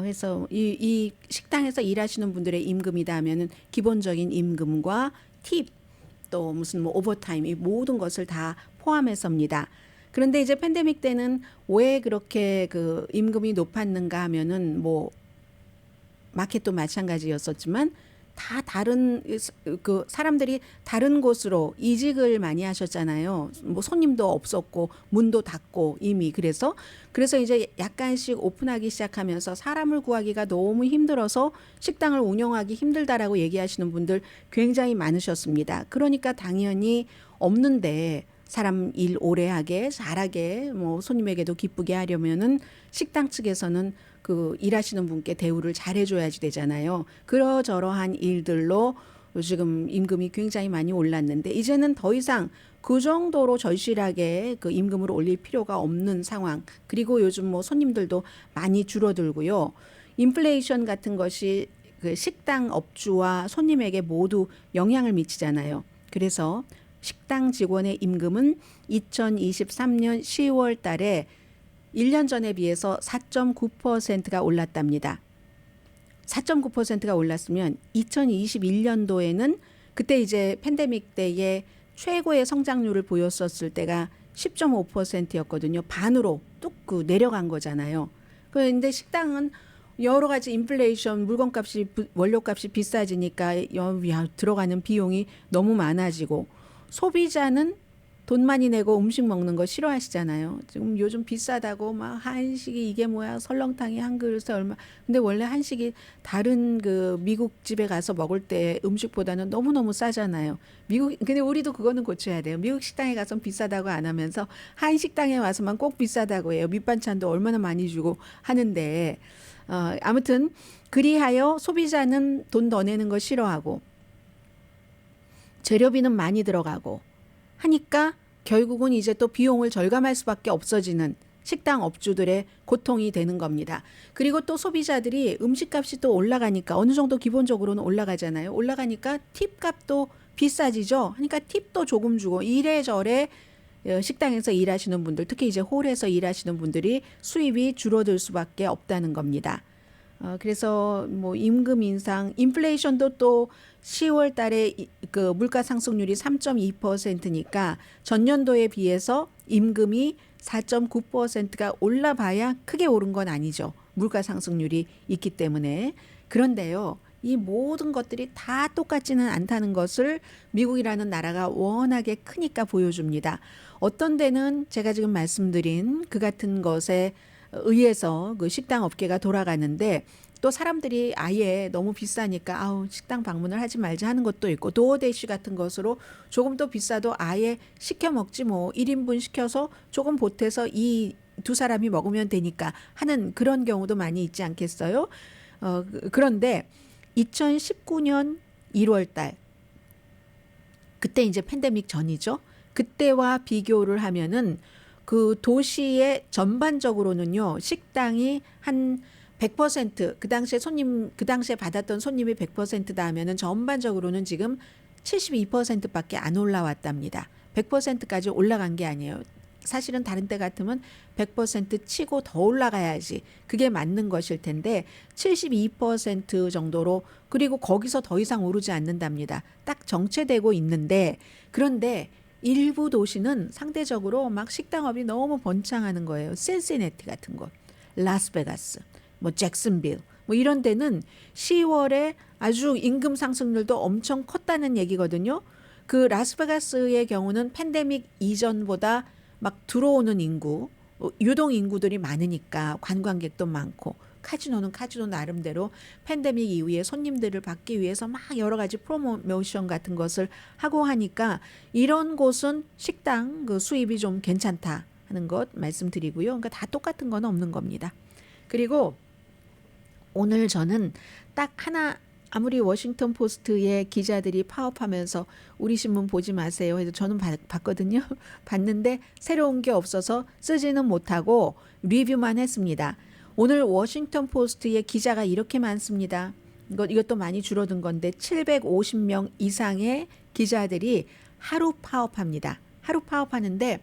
해서 이 식당에서 일하시는 분들의 임금이다 하면은 기본적인 임금과 팁 또 무슨 뭐 오버타임 이 모든 것을 다 포함해서입니다. 그런데 이제 팬데믹 때는 왜 그렇게 그 임금이 높았는가 하면은 뭐 마켓도 마찬가지였었지만 다 다른 그 사람들이 다른 곳으로 이직을 많이 하셨잖아요. 뭐 손님도 없었고 문도 닫고 이미 그래서 이제 약간씩 오픈하기 시작하면서 사람을 구하기가 너무 힘들어서 식당을 운영하기 힘들다라고 얘기하시는 분들 굉장히 많으셨습니다. 그러니까 당연히 없는데 사람 일 오래 하게 잘하게 뭐 손님에게도 기쁘게 하려면은 식당 측에서는 그 일하시는 분께 대우를 잘해줘야지 되잖아요. 그러저러한 일들로 지금 임금이 굉장히 많이 올랐는데 이제는 더 이상 그 정도로 절실하게 그 임금을 올릴 필요가 없는 상황. 그리고 요즘 뭐 손님들도 많이 줄어들고요. 인플레이션 같은 것이 그 식당 업주와 손님에게 모두 영향을 미치잖아요. 그래서 식당 직원의 임금은 2023년 10월 달에 1년 전에 비해서 4.9%가 올랐답니다. 4.9%가 올랐으면 2021년도에는 그때 이제 팬데믹 때에 최고의 성장률을 보였었을 때가 10.5%였거든요. 반으로 뚝 내려간 거잖아요. 그런데 식당은 여러 가지 인플레이션, 물건값이 원료값이 비싸지니까 들어가는 비용이 너무 많아지고 소비자는 돈 많이 내고 음식 먹는 거 싫어하시잖아요. 지금 요즘 비싸다고 막 한식이 이게 뭐야 설렁탕이 한 그릇에 얼마. 근데 원래 한식이 다른 그 미국 집에 가서 먹을 때 음식보다는 너무너무 싸잖아요. 근데 우리도 그거는 고쳐야 돼요. 미국 식당에 가서 비싸다고 안 하면서 한식당에 와서만 꼭 비싸다고 해요. 밑반찬도 얼마나 많이 주고 하는데 아무튼 그리하여 소비자는 돈 더 내는 거 싫어하고 재료비는 많이 들어가고 하니까 결국은 이제 또 비용을 절감할 수밖에 없어지는 식당 업주들의 고통이 되는 겁니다. 그리고 또 소비자들이 음식값이 또 올라가니까 어느 정도 기본적으로는 올라가잖아요. 올라가니까 팁값도 비싸지죠. 그러니까 팁도 조금 주고 이래저래 식당에서 일하시는 분들, 특히 이제 홀에서 일하시는 분들이 수입이 줄어들 수밖에 없다는 겁니다. 그래서 뭐 임금 인상, 인플레이션도 또 10월 달에 그 물가 상승률이 3.2%니까 전년도에 비해서 임금이 4.9%가 올라봐야 크게 오른 건 아니죠. 물가 상승률이 있기 때문에. 그런데요. 이 모든 것들이 다 똑같지는 않다는 것을 미국이라는 나라가 워낙에 크니까 보여줍니다. 어떤 데는 제가 지금 말씀드린 그 같은 것에 의해서 그 식당 업계가 돌아가는데 또 사람들이 아예 너무 비싸니까 식당 방문을 하지 말자 하는 것도 있고 도어대시 같은 것으로 조금 더 비싸도 아예 시켜 먹지 뭐 1인분 시켜서 조금 보태서 이 두 사람이 먹으면 되니까 하는 그런 경우도 많이 있지 않겠어요? 그런데 2019년 1월 달 그때 이제 팬데믹 전이죠. 그때와 비교를 하면은 그 도시의 전반적으로는요. 식당이 한 100% 그 당시에 받았던 손님이 100%다 하면은 전반적으로는 지금 72%밖에 안 올라왔답니다. 100%까지 올라간 게 아니에요. 사실은 다른 때 같으면 100% 치고 더 올라가야지 그게 맞는 것일 텐데 72% 정도로 그리고 거기서 더 이상 오르지 않는답니다. 딱 정체되고 있는데 그런데 일부 도시는 상대적으로 막 식당업이 너무 번창하는 거예요. 신시내티 같은 곳, 라스베가스, 뭐 잭슨빌 뭐 이런 데는 10월에 아주 임금 상승률도 엄청 컸다는 얘기거든요. 그 라스베가스의 경우는 팬데믹 이전보다 막 들어오는 인구, 유동 인구들이 많으니까 관광객도 많고 카지노는 카지노 나름대로 팬데믹 이후에 손님들을 받기 위해서 막 여러 가지 프로모션 같은 것을 하고 하니까 이런 곳은 식당 그 수입이 좀 괜찮다 하는 것 말씀드리고요. 그러니까 다 똑같은 건 없는 겁니다. 그리고 오늘 저는 딱 하나 아무리 워싱턴 포스트의 기자들이 파업하면서 우리 신문 보지 마세요 해서 저는 봤거든요. 봤는데 새로운 게 없어서 쓰지는 못하고 리뷰만 했습니다. 오늘 워싱턴 포스트의 기자가 이렇게 많습니다. 이것도 많이 줄어든 건데 750명 이상의 기자들이 하루 파업합니다. 하루 파업하는데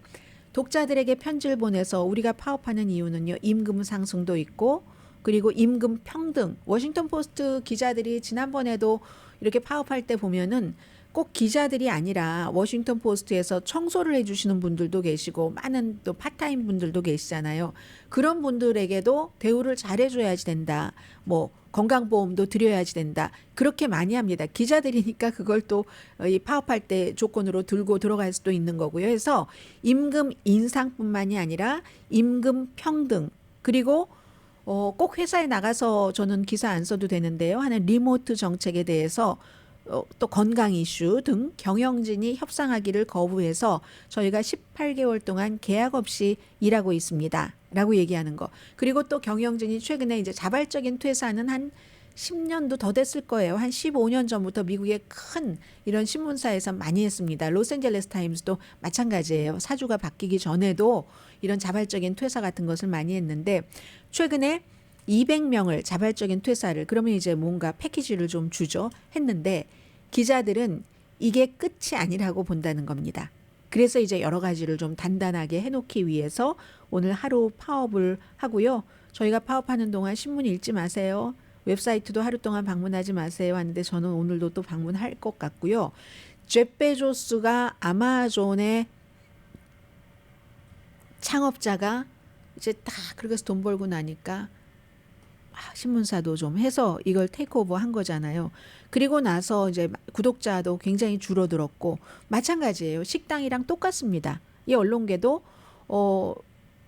독자들에게 편지를 보내서 우리가 파업하는 이유는요. 임금 상승도 있고 그리고 임금 평등. 워싱턴 포스트 기자들이 지난번에도 이렇게 파업할 때 보면은 꼭 기자들이 아니라 워싱턴 포스트에서 청소를 해주시는 분들도 계시고 많은 또 파타임 분들도 계시잖아요. 그런 분들에게도 대우를 잘해줘야지 된다. 뭐 건강보험도 드려야지 된다. 그렇게 많이 합니다. 기자들이니까 그걸 또 이 파업할 때 조건으로 들고 들어갈 수도 있는 거고요. 그래서 임금 인상뿐만이 아니라 임금 평등 그리고 꼭 회사에 나가서 저는 기사 안 써도 되는데요. 하는 리모트 정책에 대해서 또 건강 이슈 등 경영진이 협상하기를 거부해서 저희가 18개월 동안 계약 없이 일하고 있습니다. 라고 얘기하는 거. 그리고 또 경영진이 최근에 이제 자발적인 퇴사는 한 10년도 더 됐을 거예요. 한 15년 전부터 미국의 큰 이런 신문사에서 많이 했습니다. 로스앤젤레스 타임스도 마찬가지예요. 사주가 바뀌기 전에도 이런 자발적인 퇴사 같은 것을 많이 했는데 최근에 200명을 자발적인 퇴사를 그러면 이제 뭔가 패키지를 좀 주죠 했는데 기자들은 이게 끝이 아니라고 본다는 겁니다. 그래서 이제 여러 가지를 좀 단단하게 해놓기 위해서 오늘 하루 파업을 하고요. 저희가 파업하는 동안 신문 읽지 마세요. 웹사이트도 하루 동안 방문하지 마세요 하는데 저는 오늘도 또 방문할 것 같고요. 제프 베조스가 아마존의 창업자가 이제 다 그렇게 해서 돈 벌고 나니까 신문사도 좀 해서 이걸 테이크오버 한 거잖아요. 그리고 나서 이제 구독자도 굉장히 줄어들었고 마찬가지예요. 식당이랑 똑같습니다. 이 언론계도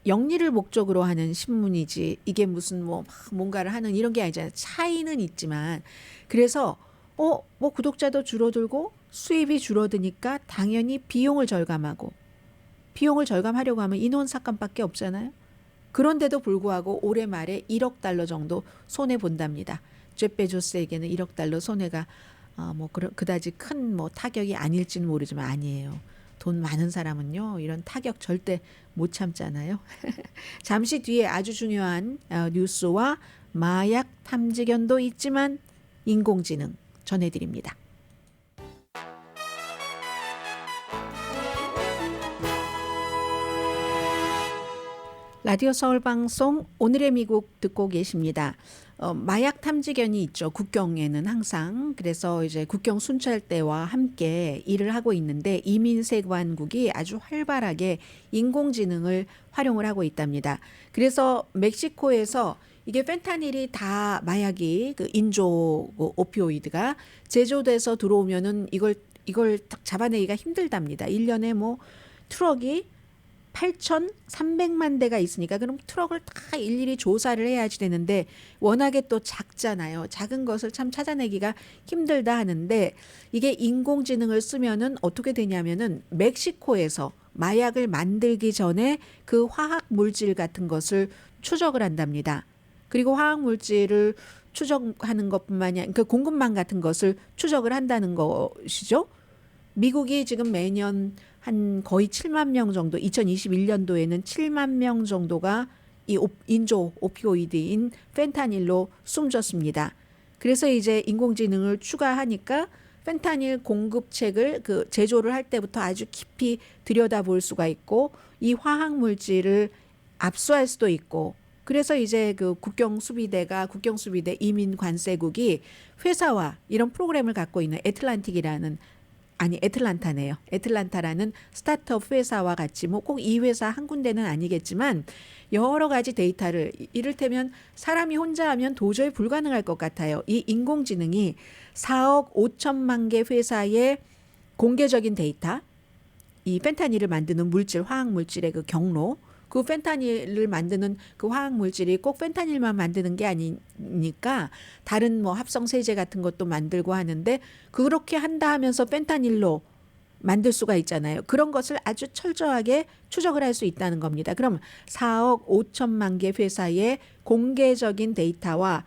영리를 목적으로 하는 신문이지 이게 무슨 뭐 뭔가를 하는 이런 게 아니잖아요. 차이는 있지만 그래서 뭐 구독자도 줄어들고 수입이 줄어드니까 당연히 비용을 절감하고 비용을 절감하려고 하면 인원 삭감밖에 없잖아요. 그런데도 불구하고 올해 말에 1억 달러 정도 손해 본답니다. 제프 베조스에게는 1억 달러 손해가 뭐 그다지 큰 뭐 타격이 아닐지는 모르지만 아니에요. 돈 많은 사람은요 이런 타격 절대 못 참잖아요. 잠시 뒤에 아주 중요한 뉴스와 마약 탐지견도 있지만 인공지능 전해드립니다. 라디오 서울방송 오늘의 미국 듣고 계십니다. 마약 탐지견이 있죠. 국경에는 항상. 그래서 이제 국경 순찰대와 함께 일을 하고 있는데 이민세관국이 아주 활발하게 인공지능을 활용을 하고 있답니다. 그래서 멕시코에서 이게 펜타닐이 다 마약이 그 인조 오피오이드가 제조돼서 들어오면은 이걸 딱 잡아내기가 힘들답니다. 1년에 뭐 트럭이 8,300만 대가 있으니까 그럼 트럭을 다 일일이 조사를 해야지 되는데 워낙에 또 작잖아요. 작은 것을 참 찾아내기가 힘들다 하는데 이게 인공지능을 쓰면은 어떻게 되냐면은 멕시코에서 마약을 만들기 전에 그 화학 물질 같은 것을 추적을 한답니다. 그리고 화학 물질을 추적하는 것뿐만이 아니라 그 공급망 같은 것을 추적을 한다는 것이죠. 미국이 지금 매년 한 거의 7만 명 정도 2021년도에는 7만 명 정도가 이 인조 오피오이드인 펜타닐로 숨졌습니다. 그래서 이제 인공지능을 추가하니까 펜타닐 공급책을 그 제조를 할 때부터 아주 깊이 들여다볼 수가 있고 이 화학 물질을 압수할 수도 있고 그래서 이제 그 국경수비대 이민관세국이 회사와 이런 프로그램을 갖고 있는 애틀란타라는 스타트업 회사와 같이 뭐 꼭 이 회사 한 군데는 아니겠지만 여러 가지 데이터를 이를테면 사람이 혼자 하면 도저히 불가능할 것 같아요. 이 인공지능이 4억 5천만 개 회사의 공개적인 데이터, 이 펜타닐을 만드는 물질, 화학 물질의 그 경로, 그 펜타닐을 만드는 그 화학 물질이 꼭 펜타닐만 만드는 게 아니니까 다른 뭐 합성 세제 같은 것도 만들고 하는데 그렇게 한다 하면서 펜타닐로 만들 수가 있잖아요. 그런 것을 아주 철저하게 추적을 할 수 있다는 겁니다. 그럼 4억 5천만 개 회사의 공개적인 데이터와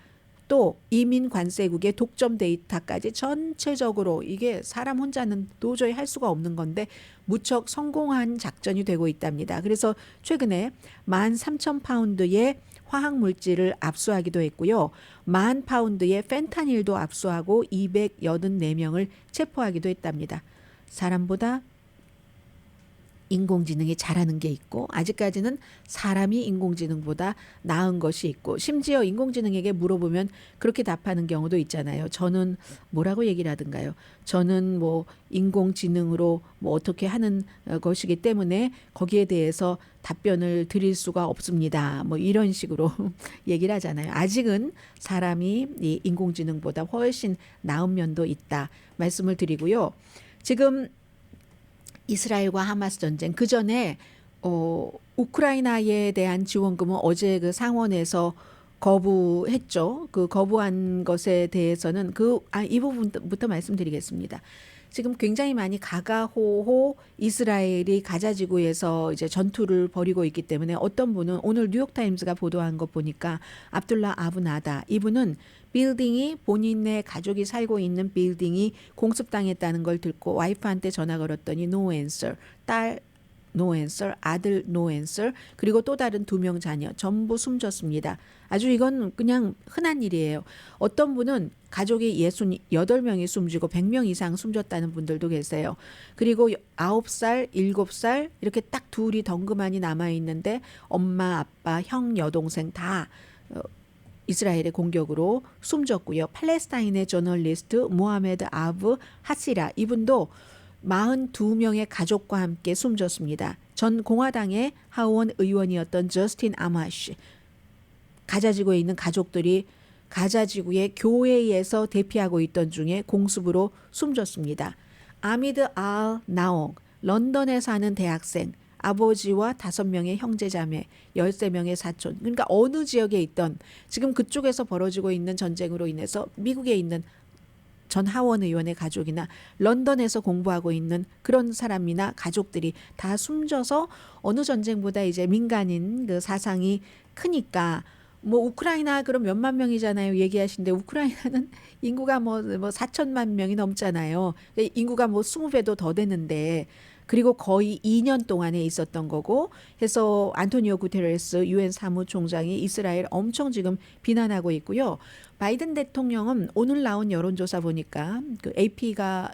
또 이민 관세국의 독점 데이터까지 전체적으로 이게 사람 혼자는 도저히 할 수가 없는 건데 무척 성공한 작전이 되고 있답니다. 그래서 최근에 13,000파운드의 화학 물질을 압수하기도 했고요. 10,000파운드의 펜타닐도 압수하고 284명을 체포하기도 했답니다. 사람보다 인공지능이 잘하는 게 있고 아직까지는 사람이 인공지능보다 나은 것이 있고 심지어 인공지능에게 물어보면 그렇게 답하는 경우도 있잖아요. 저는 뭐라고 얘기를 하든가요. 저는 뭐 인공지능으로 뭐 어떻게 하는 것이기 때문에 거기에 대해서 답변을 드릴 수가 없습니다. 뭐 이런 식으로 얘기를 하잖아요. 아직은 사람이 이 인공지능보다 훨씬 나은 면도 있다 말씀을 드리고요. 지금 이스라엘과 하마스 전쟁 그 전에 우크라이나에 대한 지원금은 어제 그 상원에서 거부했죠. 그 거부한 것에 대해서는 이 부분부터 말씀드리겠습니다. 지금 굉장히 많이 가가호호 이스라엘이 가자지구에서 이제 전투를 벌이고 있기 때문에 어떤 분은 오늘 뉴욕타임스가 보도한 것 보니까 압둘라 아부나다 이분은 빌딩이 본인의 가족이 살고 있는 빌딩이 공습당했다는 걸 듣고 와이프한테 전화 걸었더니 no answer, 딸 no answer, 아들 no answer, 그리고 또 다른 2명 자녀 전부 숨졌습니다. 아주 이건 그냥 흔한 일이에요. 어떤 분은 가족이 68명이 숨지고 100명 이상 숨졌다는 분들도 계세요. 그리고 9살, 7살 이렇게 딱 둘이 덩그마니 남아있는데 엄마, 아빠, 형, 여동생 다 이스라엘의 공격으로 숨졌고요. 팔레스타인의 저널리스트 모하메드 아브 하시라 이분도 42명의 가족과 함께 숨졌습니다. 전 공화당의 하원 의원이었던 저스틴 아마시 가자지구에 있는 가족들이 가자지구의 교회에서 대피하고 있던 중에 공습으로 숨졌습니다. 아미드 알 나옥 런던에 사는 대학생 아버지와 5명의 형제자매 13명의 사촌 그러니까 어느 지역에 있던 지금 그쪽에서 벌어지고 있는 전쟁으로 인해서 미국에 있는 전 하원 의원의 가족이나 런던에서 공부하고 있는 그런 사람이나 가족들이 다 숨져서 어느 전쟁보다 이제 민간인 그 사상이 크니까 뭐 우크라이나 그럼 몇만 명이잖아요. 얘기하시는데 우크라이나는 인구가 뭐 4천만 명이 넘잖아요. 인구가 뭐 20배도 더 되는데 그리고 거의 2년 동안에 있었던 거고 해서 안토니오 구테레스 유엔 사무총장이 이스라엘 엄청 지금 비난하고 있고요. 바이든 대통령은 오늘 나온 여론조사 보니까 그 AP가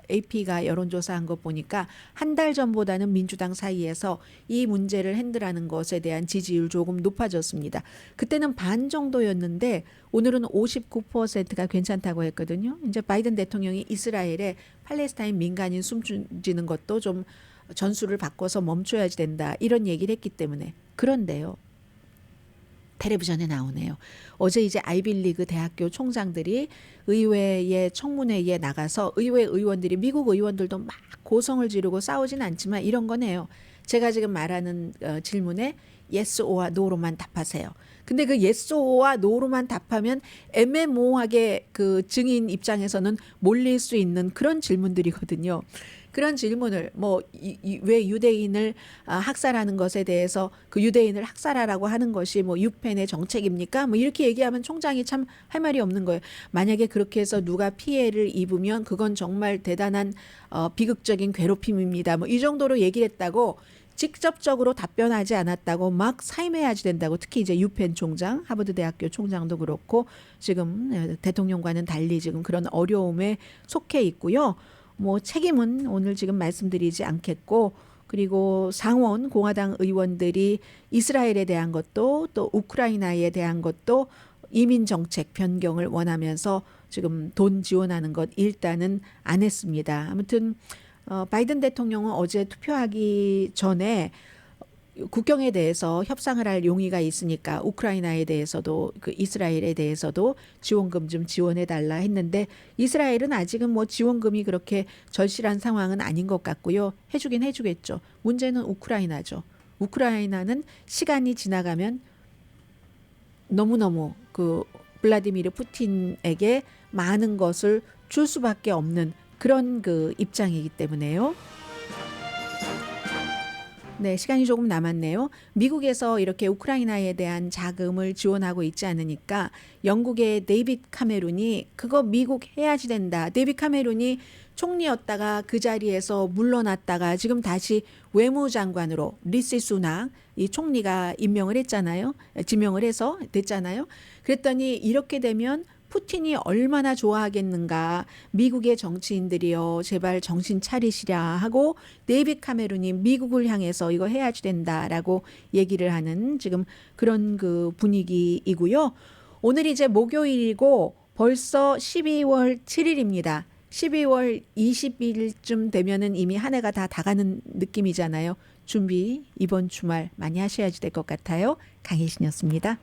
여론조사한 것 보니까 한 달 전보다는 민주당 사이에서 이 문제를 핸들하는 것에 대한 지지율 조금 높아졌습니다. 그때는 반 정도였는데 오늘은 59%가 괜찮다고 했거든요. 이제 바이든 대통령이 이스라엘에 팔레스타인 민간인 숨지는 것도 좀 전술을 바꿔서 멈춰야지 된다 이런 얘기를 했기 때문에 그런데요. 텔레비전에 나오네요. 어제 이제 아이빌리그 대학교 총장들이 의회의 청문회에 나가서 의회 의원들이 미국 의원들도 막 고성을 지르고 싸우진 않지만 이런 거네요. 제가 지금 말하는 질문에 yes or no로만 답하세요. 근데 그 yes or no로만 답하면 애매모호하게 그 증인 입장에서는 몰릴 수 있는 그런 질문들이거든요. 그런 질문을 왜 유대인을 학살하는 것에 대해서 그 유대인을 학살하라고 하는 것이 뭐 유펜의 정책입니까? 뭐 이렇게 얘기하면 총장이 참 할 말이 없는 거예요. 만약에 그렇게 해서 누가 피해를 입으면 그건 정말 대단한 비극적인 괴롭힘입니다. 뭐 이 정도로 얘기를 했다고 직접적으로 답변하지 않았다고 막 사임해야지 된다고 특히 이제 유펜 총장, 하버드 대학교 총장도 그렇고 지금 대통령과는 달리 지금 그런 어려움에 속해 있고요. 뭐 책임은 오늘 지금 말씀드리지 않겠고 그리고 상원 공화당 의원들이 이스라엘에 대한 것도 또 우크라이나에 대한 것도 이민 정책 변경을 원하면서 지금 돈 지원하는 것 일단은 안 했습니다. 아무튼 바이든 대통령은 어제 투표하기 전에 국경에 대해서 협상을 할 용의가 있으니까 우크라이나에 대해서도 그 이스라엘에 대해서도 지원금 좀 지원해 달라 했는데 이스라엘은 아직은 뭐 지원금이 그렇게 절실한 상황은 아닌 것 같고요. 해주긴 해주겠죠. 문제는 우크라이나죠. 우크라이나는 시간이 지나가면 너무너무 그 블라디미르 푸틴에게 많은 것을 줄 수밖에 없는 그런 그 입장이기 때문에요. 네, 시간이 조금 남았네요. 미국에서 이렇게 우크라이나에 대한 자금을 지원하고 있지 않으니까 영국의 데이빗 카메룬이 그거 미국 해야지 된다. 데이빗 카메룬이 총리였다가 그 자리에서 물러났다가 지금 다시 외무장관으로 리시 수낙 이 총리가 임명을 했잖아요. 지명을 해서 됐잖아요. 그랬더니 이렇게 되면 푸틴이 얼마나 좋아하겠는가. 미국의 정치인들이요. 제발 정신 차리시랴 하고 데이빗 카메룬이 미국을 향해서 이거 해야지 된다라고 얘기를 하는 지금 그런 그 분위기이고요. 오늘 이제 목요일이고 벌써 12월 7일입니다. 12월 20일쯤 되면은 이미 한 해가 다 가는 느낌이잖아요. 준비 이번 주말 많이 하셔야지 될 것 같아요. 강혜신이었습니다.